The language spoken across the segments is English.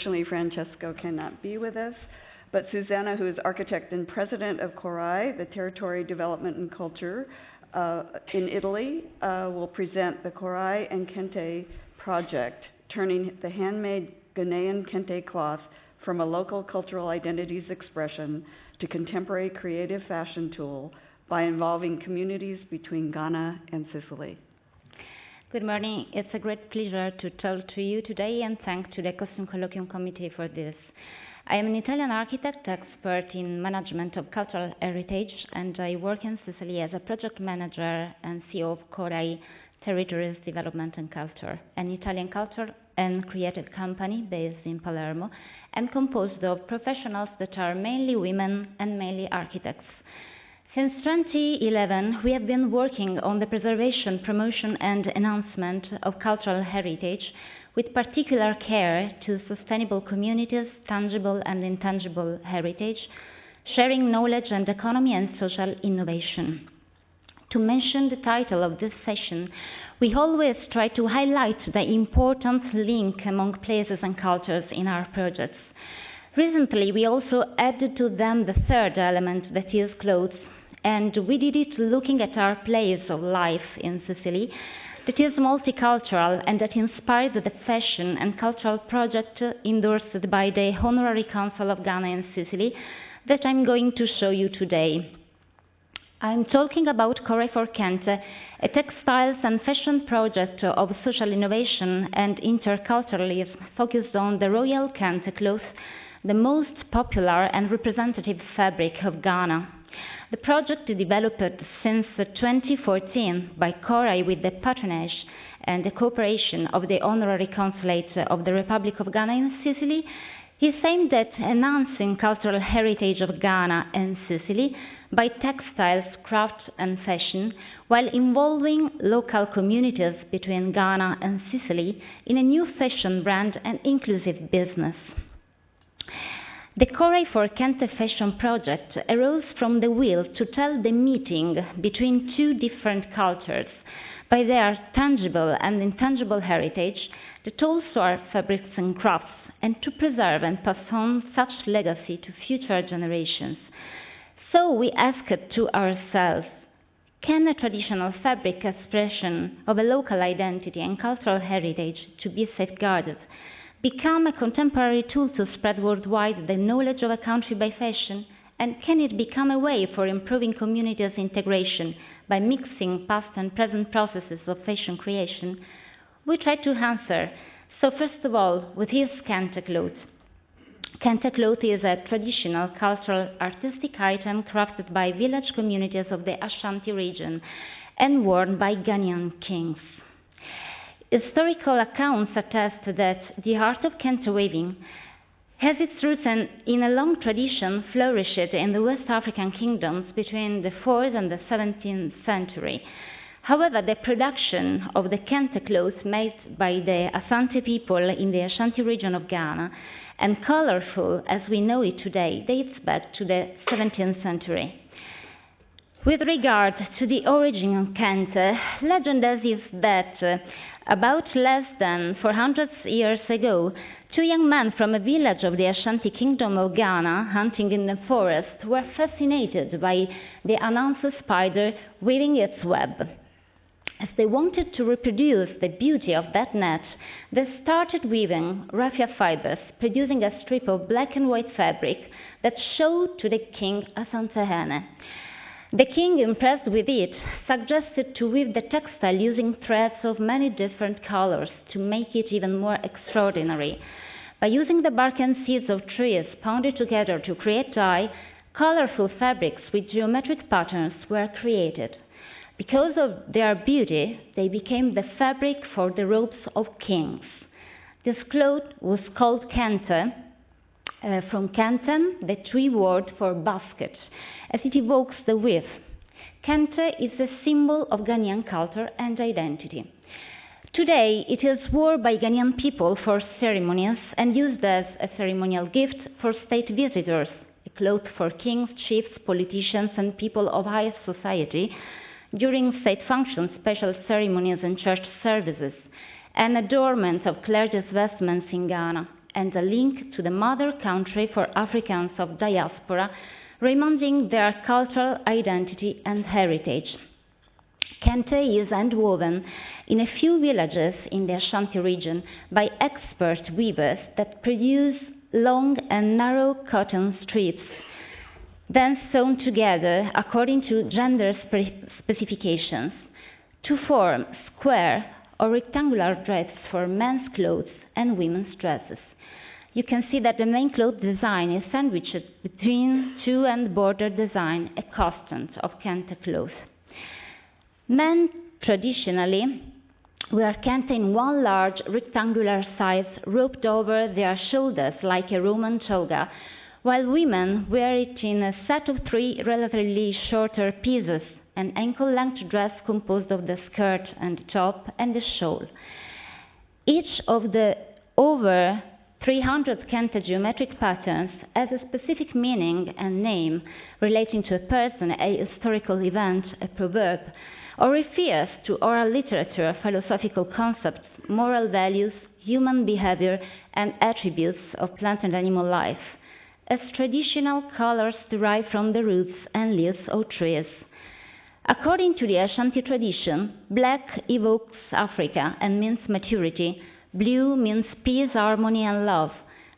Unfortunately, Francesco cannot be with us, but Susanna, who is architect and president of Korai, the Territory Development and Culture in Italy, will present the Korai and Kente Project, turning the handmade Ghanaian Kente cloth from a local cultural identity's expression to contemporary creative fashion tool by involving communities between Ghana and Sicily. Good morning. It's a great pleasure to talk to you today, and thanks to the Costume Colloquium Committee for this. I am an Italian architect expert in management of cultural heritage, and I work in Sicily as a project manager and CEO of Korai Territories Development and Culture, an Italian culture and creative company based in Palermo and composed of professionals that are mainly women and mainly architects. Since 2011, we have been working on the preservation, promotion, and enhancement of cultural heritage, with particular care to sustainable communities, tangible and intangible heritage, sharing knowledge and economy and social innovation. To mention the title of this session, we always try to highlight the important link among places and cultures in our projects. Recently, we also added to them the third element, that is clothes, and we did it looking at our place of life in Sicily, that is multicultural and that inspired the fashion and cultural project endorsed by the Honorary Council of Ghana and Sicily that I'm going to show you today. I'm talking about Korai for Kente, a textiles and fashion project of social innovation and interculturalism focused on the royal Kente cloth, the most popular and representative fabric of Ghana. The project developed since 2014 by Korai with the patronage and the cooperation of the Honorary Consulate of the Republic of Ghana and Sicily is aimed at enhancing cultural heritage of Ghana and Sicily by textiles, craft and fashion, while involving local communities between Ghana and Sicily in a new fashion brand and inclusive business. The Korai for Kente fashion project arose from the will to tell the meeting between two different cultures by their tangible and intangible heritage that also are fabrics and crafts, and to preserve and pass on such legacy to future generations. So we asked to ourselves, can a traditional fabric expression of a local identity and cultural heritage to be safeguarded become a contemporary tool to spread worldwide the knowledge of a country by fashion? And can it become a way for improving communities' integration by mixing past and present processes of fashion creation? We try to answer. So first of all, what is Kente cloth? Kente cloth is a traditional cultural artistic item crafted by village communities of the Ashanti region and worn by Ghanaian kings. Historical accounts attest that the art of Kente weaving has its roots in a long tradition flourished in the West African kingdoms between the 4th and the 17th century. However, the production of the Kente cloth made by the Asante people in the Ashanti region of Ghana, and colorful as we know it today, dates back to the 17th century. With regard to the origin of Kente, legend has it that about less than 400 years ago, two young men from a village of the Ashanti Kingdom of Ghana, hunting in the forest, were fascinated by the Anansi spider weaving its web. As they wanted to reproduce the beauty of that net, they started weaving raffia fibers, producing a strip of black and white fabric that showed to the king Asantehene. The king, impressed with it, suggested to weave the textile using threads of many different colors to make it even more extraordinary. By using the bark and seeds of trees pounded together to create dye, colorful fabrics with geometric patterns were created. Because of their beauty, they became the fabric for the robes of kings. This cloth was called Kente, from Kenten, the Twi word for basket, as it evokes the weave. Kente is a symbol of Ghanaian culture and identity. Today, it is worn by Ghanaian people for ceremonies and used as a ceremonial gift for state visitors, a cloth for kings, chiefs, politicians, and people of high society during state functions, special ceremonies, and church services, and adornment of clergy's vestments in Ghana. and a link to the mother country for Africans of diaspora, reminding their cultural identity and heritage. Kente is handwoven in a few villages in the Ashanti region by expert weavers that produce long and narrow cotton strips, then sewn together according to gender specifications to form square or rectangular drapes for men's clothes and women's dresses. You can see that the main cloth design is sandwiched between two and border design, a constant of Kente cloth. Men traditionally wear Kente in one large rectangular size roped over their shoulders like a Roman toga, while women wear it in a set of three relatively shorter pieces, an ankle-length dress composed of the skirt and the top and the shawl. Each of the over 300 Kente geometric patterns has a specific meaning and name relating to a person, a historical event, a proverb, or refers to oral literature, philosophical concepts, moral values, human behavior, and attributes of plant and animal life, as traditional colors derived from the roots and leaves of trees. According to the Ashanti tradition, black evokes Africa and means maturity, blue means peace, harmony, and love,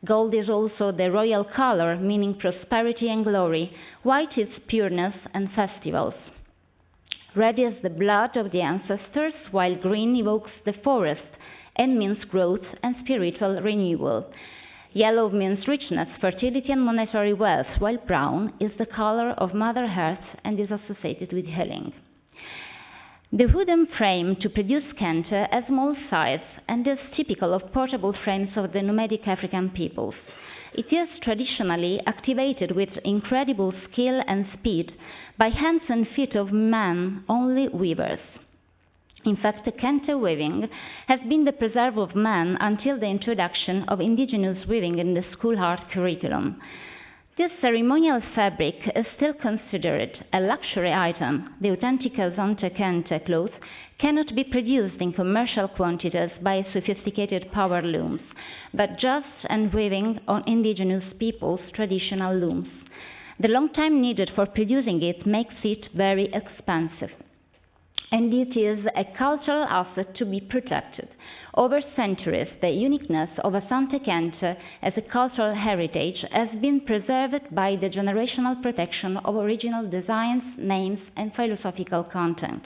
gold is also the royal color, meaning prosperity and glory, white is pureness and festivals. Red is the blood of the ancestors, while green evokes the forest and means growth and spiritual renewal. Yellow means richness, fertility, and monetary wealth, while brown is the color of Mother Earth and is associated with healing. The wooden frame to produce Kente has small size and is typical of portable frames of the nomadic African peoples. It is traditionally activated with incredible skill and speed by hands and feet of men, only weavers. In fact, Kente weaving has been the preserve of man until the introduction of indigenous weaving in the school art curriculum. This ceremonial fabric is still considered a luxury item. The authentic Asante Kente cloth cannot be produced in commercial quantities by sophisticated power looms, but just and weaving on indigenous people's traditional looms. The long time needed for producing it makes it very expensive, and it is a cultural asset to be protected. Over centuries, the uniqueness of Asante Kente as a cultural heritage has been preserved by the generational protection of original designs, names, and philosophical content.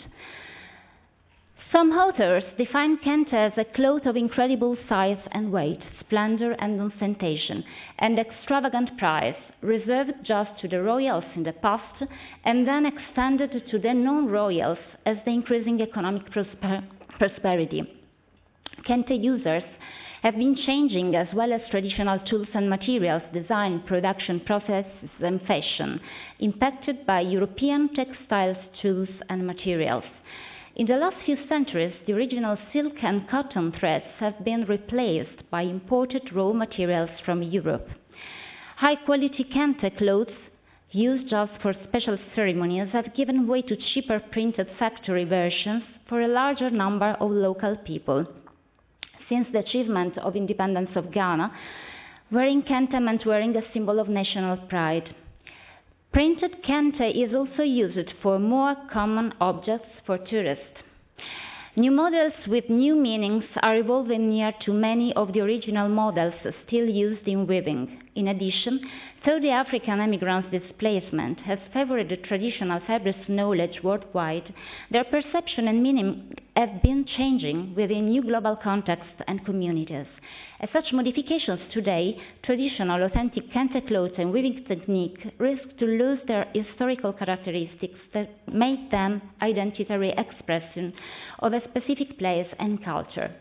Some authors define Kente as a cloth of incredible size and weight, splendor and ostentation, and extravagant price, reserved just to the royals in the past, and then extended to the non-royals as the increasing economic prosperity. Kente users have been changing as well as traditional tools and materials, design, production processes, and fashion, impacted by European textiles, tools, and materials. In the last few centuries, the original silk and cotton threads have been replaced by imported raw materials from Europe. High-quality Kente clothes used just for special ceremonies have given way to cheaper printed factory versions for a larger number of local people. Since the achievement of independence of Ghana, wearing Kente meant wearing a symbol of national pride. Printed Kente is also used for more common objects for tourists. New models with new meanings are evolving near to many of the original models still used in weaving. In addition, though the African emigrants' displacement has favored the traditional fabrics knowledge worldwide, their perception and meaning have been changing within new global contexts and communities. As such modifications today, traditional authentic Kente clothes and weaving technique risk to lose their historical characteristics that make them identitary expression of a specific place and culture.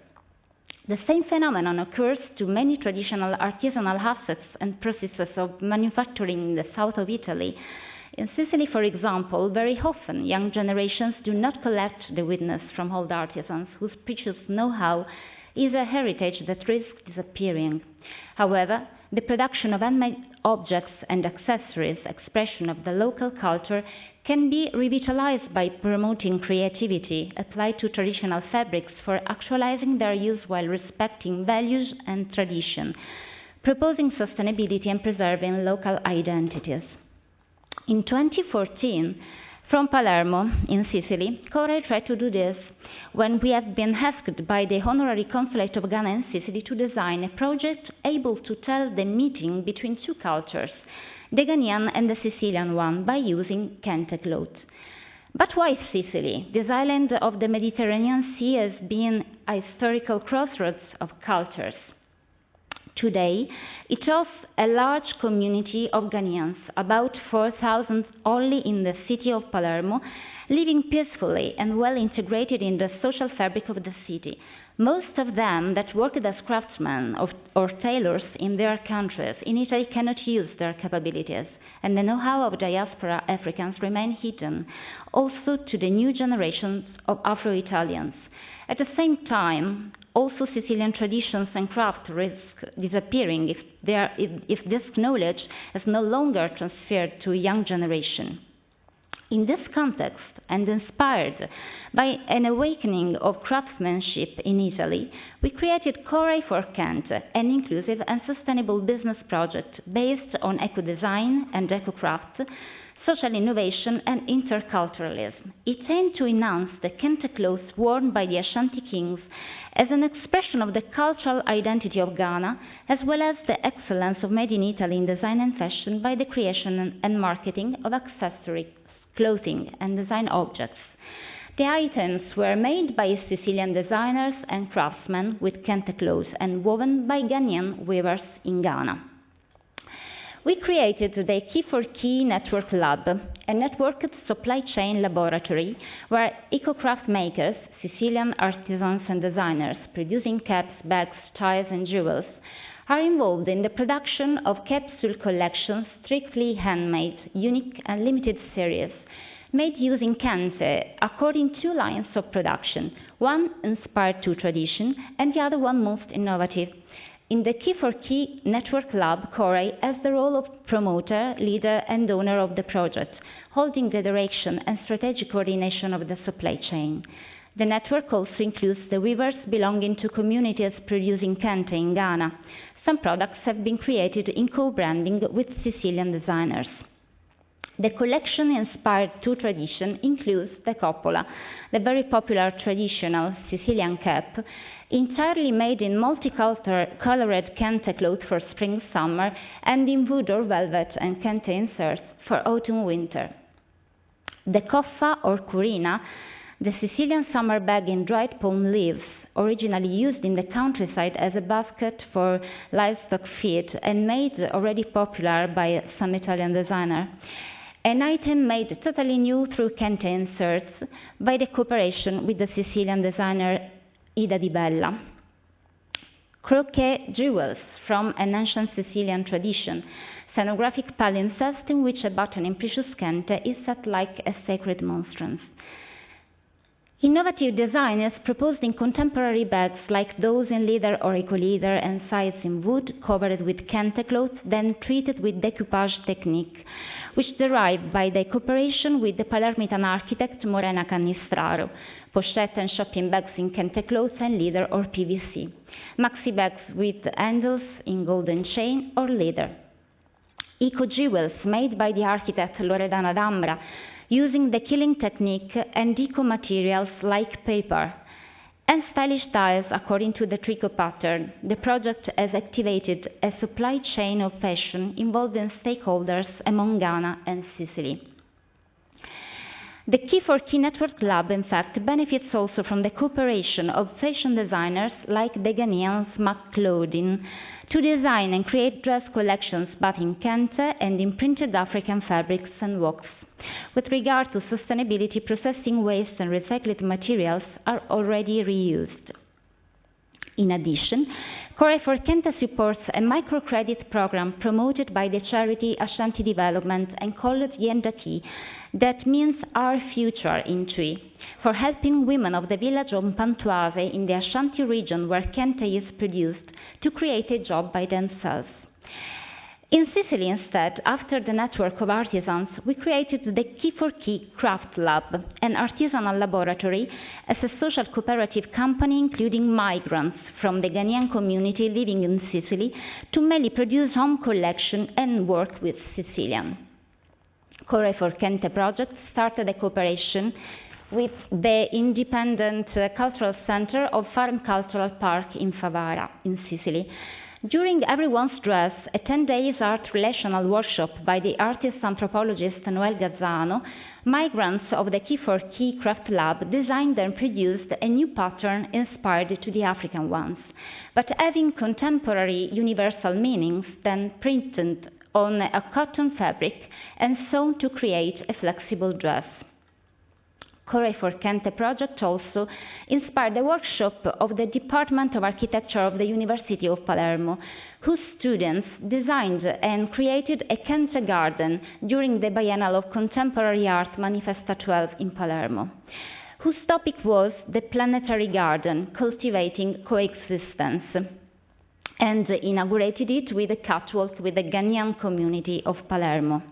The same phenomenon occurs to many traditional artisanal assets and processes of manufacturing in the south of Italy. In Sicily, for example, very often young generations do not collect the witness from old artisans whose precious know-how is a heritage that risks disappearing. However, the production of handmade objects and accessories, expression of the local culture, can be revitalized by promoting creativity applied to traditional fabrics for actualizing their use while respecting values and tradition. proposing sustainability and preserving local identities. In 2014, from Palermo, in Sicily, Korai tried to do this when we have been asked by the Honorary Consulate of Ghana and Sicily to design a project able to tell the meeting between two cultures, the Ghanaian and the Sicilian one, by using Kente cloth. But why Sicily? This island of the Mediterranean Sea has been a historical crossroads of cultures. Today, it hosts a large community of Ghanaians, about 4,000 only in the city of Palermo, living peacefully and well integrated in the social fabric of the city. Most of them that worked as craftsmen or tailors in their countries in Italy cannot use their capabilities, and the know-how of diaspora Africans remain hidden, also to the new generations of Afro-Italians. At the same time, also Sicilian traditions and craft risk disappearing if this knowledge is no longer transferred to a young generation. In this context, and inspired by an awakening of craftsmanship in Italy, we created Korai for Kente, an inclusive and sustainable business project based on eco-design and eco-craft, social innovation and interculturalism. It aimed to enhance the Kente clothes worn by the Ashanti kings as an expression of the cultural identity of Ghana, as well as the excellence of Made in Italy in design and fashion by the creation and marketing of accessories, clothing and design objects. The items were made by Sicilian designers and craftsmen with Kente clothes and woven by Ghanaian weavers in Ghana. We created the Key4Key Network Lab, a networked supply chain laboratory where eco-craft makers, Sicilian artisans and designers producing caps, bags, ties and jewels, are involved in the production of capsule collections, strictly handmade, unique and limited series, made using Kente according to two lines of production, one inspired to tradition and the other one most innovative. In the Key4Key Network Lab, Korai has the role of promoter, leader and owner of the project, holding the direction and strategic coordination of the supply chain. The network also includes the weavers belonging to communities producing Kente in Ghana. Some products have been created in co-branding with Sicilian designers. The collection inspired to tradition includes the coppola, the very popular traditional Sicilian cap, entirely made in multicolored Kente cloth for spring-summer and in wood or velvet and Kente inserts for autumn-winter. The coffa or curina, the Sicilian summer bag in dried palm leaves, originally used in the countryside as a basket for livestock feed and made already popular by some Italian designer. An item made totally new through Kente inserts by the cooperation with the Sicilian designer Ida Di Bella. Croquet jewels from an ancient Sicilian tradition, scenographic palimpsest in which a button in precious Kente is set like a sacred monstrance. Innovative design is proposed in contemporary bags like those in leather or eco-leather and sides in wood, covered with Kente cloth, then treated with decoupage technique, which derived by the cooperation with the Palermitan architect Morena Cannistraro, pochette and shopping bags in Kente cloth and leather or PVC, maxi bags with handles in golden chain or leather. Eco-jewels made by the architect Loredana D'Ambra, using the killing technique and eco materials like paper, and stylish ties according to the tricot pattern. The project has activated a supply chain of fashion involving stakeholders among Ghana and Sicily. The Key4Key Network Lab, in fact, benefits also from the cooperation of fashion designers like the Ghanaians McClothing to design and create dress collections both in Kente and in printed African fabrics and wools. With regard to sustainability, processing waste and recycled materials are already reused. In addition, Korai for Kente supports a microcredit program promoted by the charity Ashanti Development and called Yendaki, that means Our Future in Twi, for helping women of the village of Mpantuase in the Ashanti region where Kente is produced to create a job by themselves. In Sicily, instead, after the network of artisans, we created the Key4Key Craft Lab, an artisanal laboratory as a social cooperative company including migrants from the Ghanaian community living in Sicily to mainly produce home collection and work with Sicilian. Korai for Kente Project started a cooperation with the independent cultural center of Farm Cultural Park in Favara, in Sicily. During Everyone's Dress, a 10-day art relational workshop by the artist anthropologist Noel Gazzano, migrants of the Key4Key Craft Lab designed and produced a new pattern inspired to the African ones, but having contemporary universal meanings, then printed on a cotton fabric and sewn to create a flexible dress. Korai for Kente project also inspired the workshop of the Department of Architecture of the University of Palermo, whose students designed and created a Kente garden during the Biennial of Contemporary Art Manifesta 12 in Palermo, whose topic was the planetary garden, cultivating coexistence, and inaugurated it with a catwalk with the Ghanaian community of Palermo.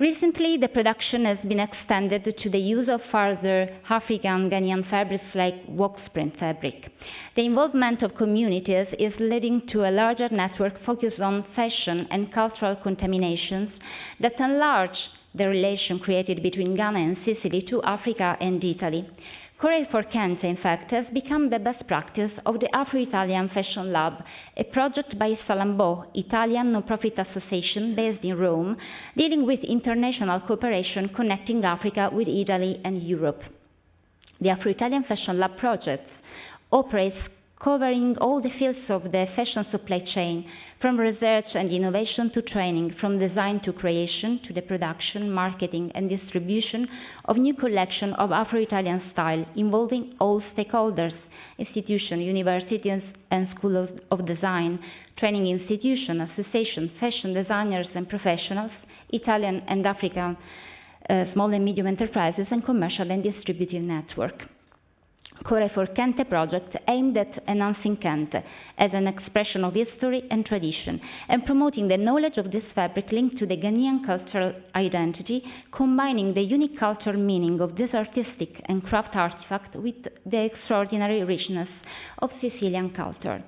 Recently, the production has been extended to the use of further African Ghanaian fabrics like wax print fabric. The involvement of communities is leading to a larger network focused on fashion and cultural contaminations that enlarge the relation created between Ghana and Sicily to Africa and Italy. Korai for Kente, in fact, has become the best practice of the Afro-Italian Fashion Lab, a project by Salambo, Italian non-profit association based in Rome, dealing with international cooperation connecting Africa with Italy and Europe. The Afro-Italian Fashion Lab project operates covering all the fields of the fashion supply chain, from research and innovation to training, from design to creation, to the production, marketing and distribution of new collection of Afro-Italian style, involving all stakeholders, institutions, universities and schools of design, training institutions, associations, fashion designers and professionals, Italian and African small and medium enterprises, and commercial and distributive network. Korai for Kente project aimed at enhancing Kente as an expression of history and tradition and promoting the knowledge of this fabric linked to the Ghanaian cultural identity, combining the unique cultural meaning of this artistic and craft artifact with the extraordinary richness of Sicilian culture.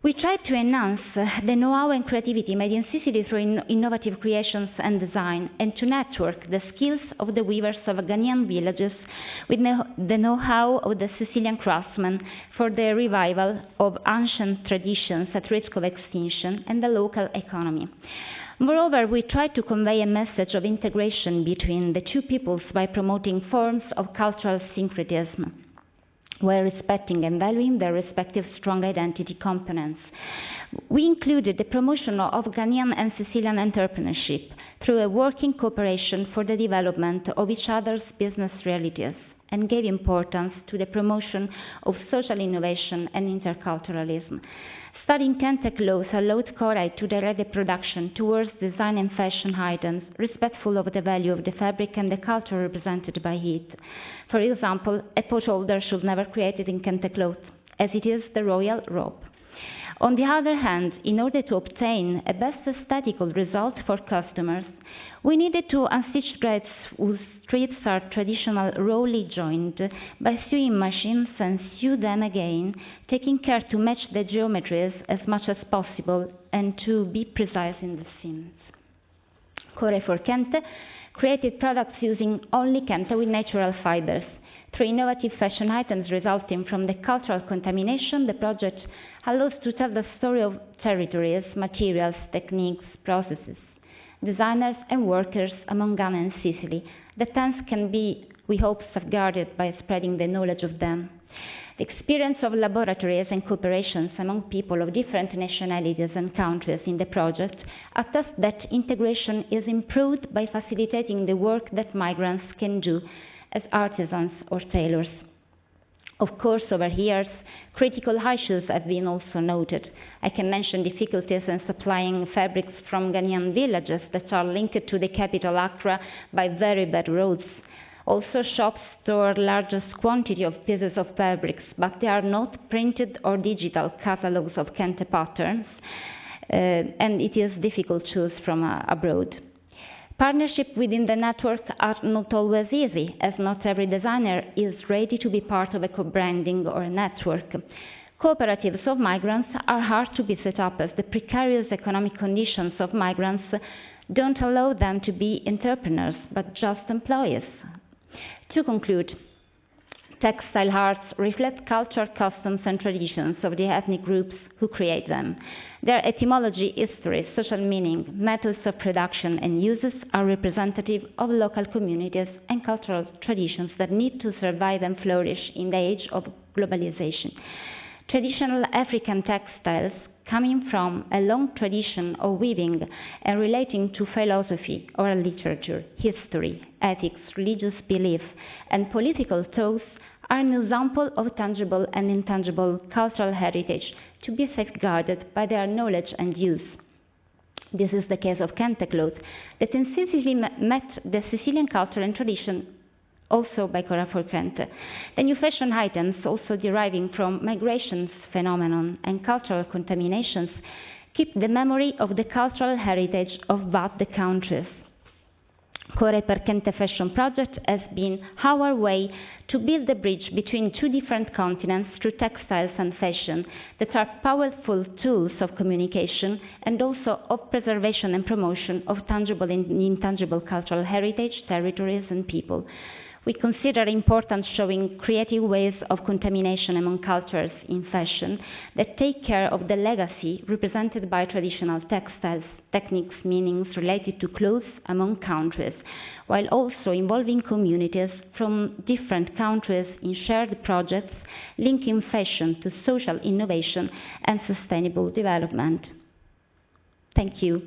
We tried to enhance the know-how and creativity made in Sicily through innovative creations and design, and to network the skills of the weavers of Ghanaian villages with the know-how of the Sicilian craftsmen for the revival of ancient traditions at risk of extinction and the local economy. Moreover, we tried to convey a message of integration between the two peoples by promoting forms of cultural syncretism, while respecting and valuing their respective strong identity components. We included the promotion of Ghanaian and Sicilian entrepreneurship through a working cooperation for the development of each other's business realities, and gave importance to the promotion of social innovation and interculturalism. Studying Kente clothes allowed Korai to direct the production towards design and fashion items respectful of the value of the fabric and the culture represented by it. For example, a pot holder should never be created in Kente cloth, as it is the royal robe. On the other hand, in order to obtain a best aesthetical result for customers, we needed to unstitch threads whose threads are traditional rawly joined by sewing machines and sew them again, taking care to match the geometries as much as possible and to be precise in the seams. Korai for Kente created products using only Kente with natural fibers. Through innovative fashion items resulting from the cultural contamination, the project allows to tell the story of territories, materials, techniques, processes, designers and workers among Ghana and Sicily that hence can be, we hope, safeguarded by spreading the knowledge of them. The experience of laboratories and cooperations among people of different nationalities and countries in the project attest that integration is improved by facilitating the work that migrants can do as artisans or tailors. Of course, over years, critical issues have been also noted. I can mention difficulties in supplying fabrics from Ghanaian villages that are linked to the capital Accra by very bad roads. Also, shops store largest quantity of pieces of fabrics, but they are not printed or digital catalogs of Kente patterns. and it is difficult to choose from abroad. Partnerships within the network are not always easy, as not every designer is ready to be part of a co-branding or a network. Cooperatives of migrants are hard to be set up, as the precarious economic conditions of migrants don't allow them to be entrepreneurs, but just employees. To conclude, textile arts reflect culture, customs, and traditions of the ethnic groups who create them. Their etymology, history, social meaning, methods of production, and uses are representative of local communities and cultural traditions that need to survive and flourish in the age of globalization. Traditional African textiles, coming from a long tradition of weaving and relating to philosophy, oral literature, history, ethics, religious belief, and political thoughts, are an example of tangible and intangible cultural heritage to be safeguarded by their knowledge and use. This is the case of Kente cloth, that incisively met the Sicilian culture and tradition, also by Korai for Kente. The new fashion items, also deriving from migrations phenomenon and cultural contaminations, keep the memory of the cultural heritage of both the countries. Korai per Kente Fashion Project has been our way to build a bridge between two different continents through textiles and fashion that are powerful tools of communication and also of preservation and promotion of tangible and intangible cultural heritage, territories, and people. We consider important showing creative ways of contamination among cultures in fashion that take care of the legacy represented by traditional textiles, techniques, meanings related to clothes among countries, while also involving communities from different countries in shared projects linking fashion to social innovation and sustainable development. Thank you.